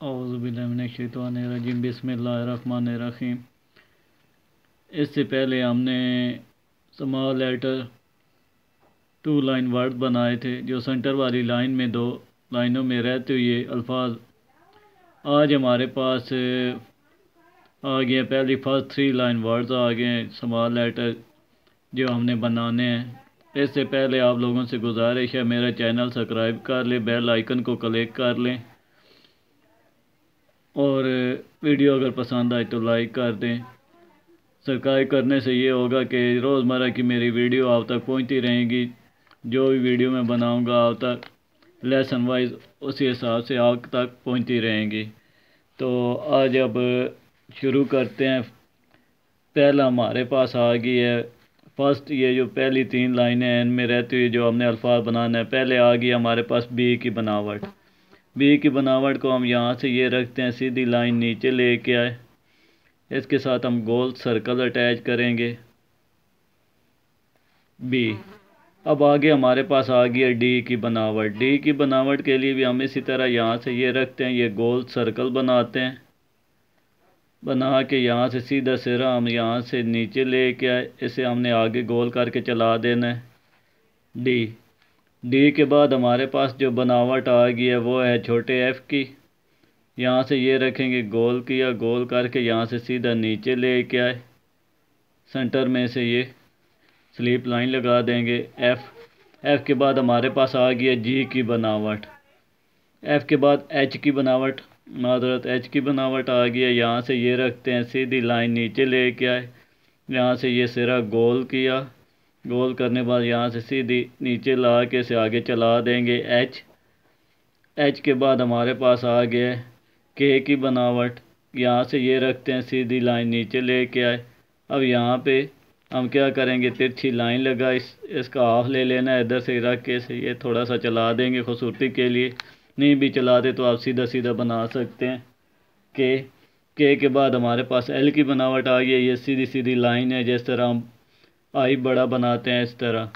औज़ुबिल्लाहिमिनश्शैतानिर्रजीम बिस्मिल्लाहिर्रहमानिर्रहीम। इससे पहले हमने स्मॉल लेटर 2 लाइन वर्ड बनाए थे, जो सेंटर वाली लाइन में 2 लाइनों में रहते हुए अल्फाज। आज हमारे पास आ गए पहली फर्स्ट 3 लाइन वर्ड्स आ गए हैं स्मॉल लेटर, जो हमने बनाने हैं। इससे पहले आप लोगों से गुजारिश है, मेरा चैनल सब्सक्राइब कर लें, बेल आइकन को क्लिक कर लें और वीडियो अगर पसंद आए तो लाइक कर दें। सब्सक्राइब करने से ये होगा कि रोज़मर्रा की मेरी वीडियो आप तक पहुंचती रहेंगी। जो भी वीडियो मैं बनाऊंगा आप तक लेसन वाइज उसी हिसाब से आप तक पहुंचती रहेंगी। तो आज अब शुरू करते हैं। पहला हमारे पास आ गई है फर्स्ट, ये जो पहली 3 लाइनें हैं इनमें रहती हुई जो हमने अल्फाज बनाना है। पहले आ गई हमारे पास बी की बनावट। बी की बनावट को हम यहाँ से ये रखते हैं, सीधी लाइन नीचे लेके आए, इसके साथ हम गोल सर्कल अटैच करेंगे बी। अब आगे हमारे पास आ गई है डी की बनावट। डी की बनावट के लिए भी हम इसी तरह यहाँ से ये रखते हैं, ये गोल सर्कल बनाते हैं। बना के यहाँ से सीधा सिरा हम यहाँ से नीचे लेके आए, इसे हमने आगे गोल करके चला देना है डी। डी के बाद हमारे पास जो बनावट आ गई है वो है छोटे एफ़ की। यहाँ से ये रखेंगे, गोल किया, गोल करके यहाँ से सीधा नीचे लेके आए, सेंटर में से ये स्लीप लाइन लगा देंगे एफ़ के बाद हमारे पास आ गई है जी की बनावट। एफ़ के बाद एच की बनावट, मादरत एच की बनावट आ गई है। यहाँ से ये रखते हैं, सीधी लाइन नीचे लेके आए, यहाँ से ये सिरा गोल किया, गोल करने बाद यहाँ से सीधी नीचे ला के से आगे चला देंगे एच के बाद हमारे पास आ गया के की बनावट। यहाँ से ये रखते हैं, सीधी लाइन नीचे लेके आए। अब यहाँ पे हम क्या करेंगे, तिरछी लाइन लगा, इसका हाफ ले लेना है, इधर से रख के से ये थोड़ा सा चला देंगे खूबसूरती के लिए। नहीं भी चलाते तो आप सीधा सीधा बना सकते हैं। के बाद हमारे पास एल की बनावट आ गई है। ये सीधी सीधी लाइन है, जिस तरह हम आई बड़ा बनाते हैं इस तरह।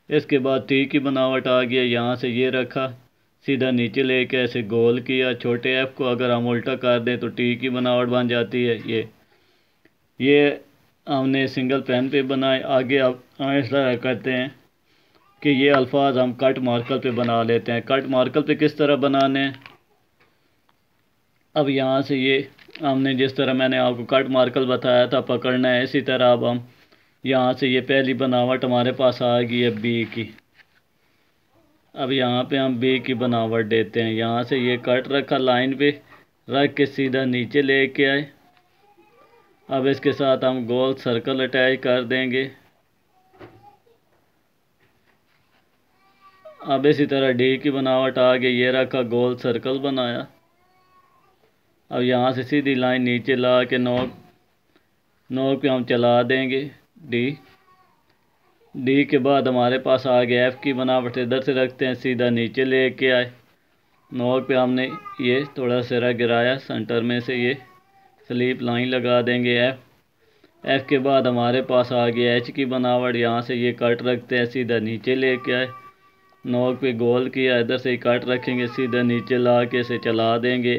इसके बाद टी की बनावट आ गई है। यहाँ से ये रखा, सीधा नीचे लेके ऐसे गोल किया। छोटे एफ़ को अगर हम उल्टा कर दें तो टी की बनावट बन जाती है। ये हमने सिंगल पेन पे बनाए। आगे अब हम इस तरह करते हैं कि ये अल्फाज हम कट मार्कर पे बना लेते हैं। कट मार्कर पे किस तरह बनाने हैं, अब यहाँ से ये हमने जिस तरह मैंने आपको कट मार्कर बताया था पकड़ना है, इसी तरह अब हम यहाँ से ये पहली बनावट हमारे पास आ गई है बी की। अब यहाँ पे हम बी की बनावट देते हैं। यहाँ से ये कट रखा, लाइन पे रख के सीधा नीचे लेके आए। अब इसके साथ हम गोल सर्कल अटैच कर देंगे। अब इसी तरह डी की बनावट आ गई, ये रखा, गोल सर्कल बनाया। अब यहाँ से सीधी लाइन नीचे ला के नोक पे हम चला देंगे डी के बाद हमारे पास आ गया एफ़ की बनावट। इधर से रखते हैं, सीधा नीचे लेके आए, नोक पे हमने ये थोड़ा सिरा गिराया, सेंटर में से ये स्लीप लाइन लगा देंगे एफ़ के बाद हमारे पास आ गया एच की बनावट। यहाँ से ये कट रखते हैं, सीधा नीचे लेके आए, नोक पे गोल किया, इधर से कट रखेंगे, सीधा नीचे ला के से चला देंगे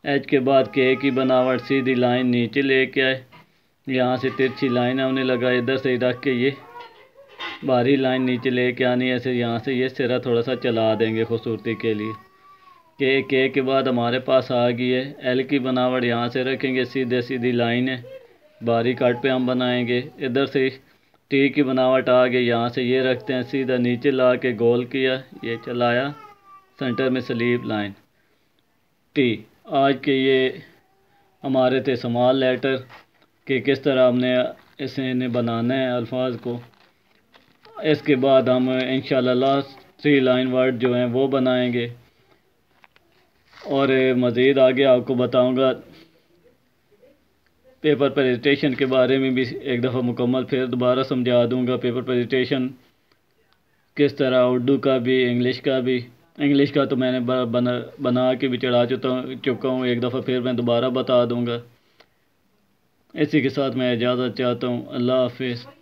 एच के बाद के की बनावट। सीधी लाइन नीचे लेके आए, यहाँ से तिरछी लाइन हमने लगाई, इधर से रख के ये बाहरी लाइन नीचे लेके आनी है। ऐसे यहाँ से ये सिरा थोड़ा सा चला देंगे खूबसूरती के लिए। के बाद हमारे पास आ गई है एल की बनावट। यहाँ से रखेंगे, सीधे सीधी लाइन है, बाहरी कट पे हम बनाएंगे। इधर से टी की बनावट आ गई, यहाँ से ये रखते हैं, सीधा नीचे ला के गोल किया, ये चलाया, सेंटर में स्लीप लाइन टी। आज के ये हमारे थे स्मॉल लेटर कि किस तरह हमने इन्हें बनाना है अल्फाज को। इसके बाद हम इंशाल्लाह लास्ट 3 लाइन वर्ड जो हैं वो बनाएंगे और मज़ीद आगे आपको बताऊंगा पेपर प्रेजेंटेशन के बारे में भी एक दफ़ा मुकम्मल फिर दोबारा समझा दूंगा। पेपर प्रेजेंटेशन किस तरह, उर्दू का भी, इंग्लिश का भी। इंग्लिश का तो मैंने बना के भी चढ़ा चुका हूँ, एक दफ़ा फिर मैं दोबारा बता दूंगा। इसी के साथ मैं इजाज़त चाहता हूँ। अल्लाह हाफिज़।